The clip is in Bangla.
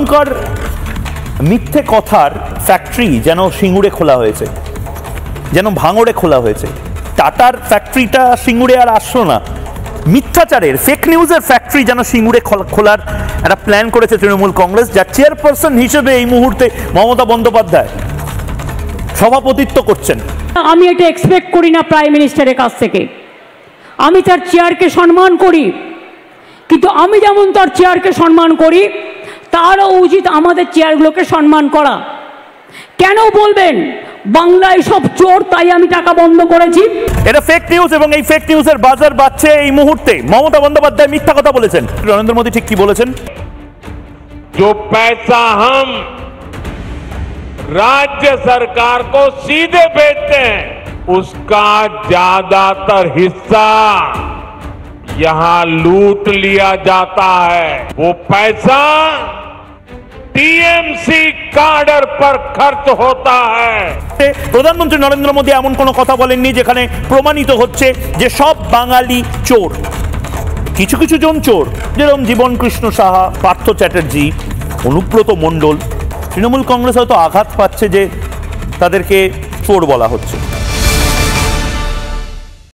ভয়ঙ্কর মিথ্যে কথার ফ্যাক্টরি যেন সিঙ্গুরে খোলা হয়েছে, যেন ভাঙড়ে খোলা হয়েছে। টাটার ফ্যাক্টরিটা সিঙ্গুরে আর আসলো না, মিথ্যাচারের ফেক নিউজের ফ্যাক্টরি যেন সিঙ্গুরে খোলার একটা প্ল্যান করেছে তৃণমূল কংগ্রেস, যার চেয়ারপারসন হিসেবে এই মুহূর্তে মমতা বন্দ্যোপাধ্যায় সভাপতিত্ব করছেন। আমি এটা এক্সপেক্ট করি না প্রাইম মিনিস্টারের কাছ থেকে। আমি তার চেয়ারকে সম্মান করি, কিন্তু আমি যেমন তার চেয়ারকে সম্মান করি, তারও উচিত আমাদের চেয়ারগুলোকে সম্মান করা। কেন বলবেন বাংলায় সব চোর তাই আমি টাকা বন্ধ করেছি? এটা ফেক নিউজ, এবং এই ফেক নিউজের বাজার বাড়ছে এই মুহূর্তে। মমতা বন্দ্যোপাধ্যায় মিথ্যা কথা বলেছেন। নরেন্দ্র মোদী ঠিক কি বলেছেন? जो पैसा हम राज्य सरकार को सीधे भेजते हैं, उसका ज्यादातर हिस्सा यहां लूट लिया जाता है। वो पैसा टीएमसी कार्डर पर खर्च होता है। প্রধানমন্ত্রী নরেন্দ্র মোদী এমন কোনো কথা বলেননি যেখানে প্রমাণিত হচ্ছে যে সব বাঙালি চোর। কিছু কিছু জন চোর, যেরকম জীবন কৃষ্ণ সাহা, পার্থ চ্যাটার্জি, অনুব্রত মণ্ডল, তৃণমূল কংগ্রেস হয়তো আঘাত পাচ্ছে যে তাদেরকে চোর বলা হচ্ছে।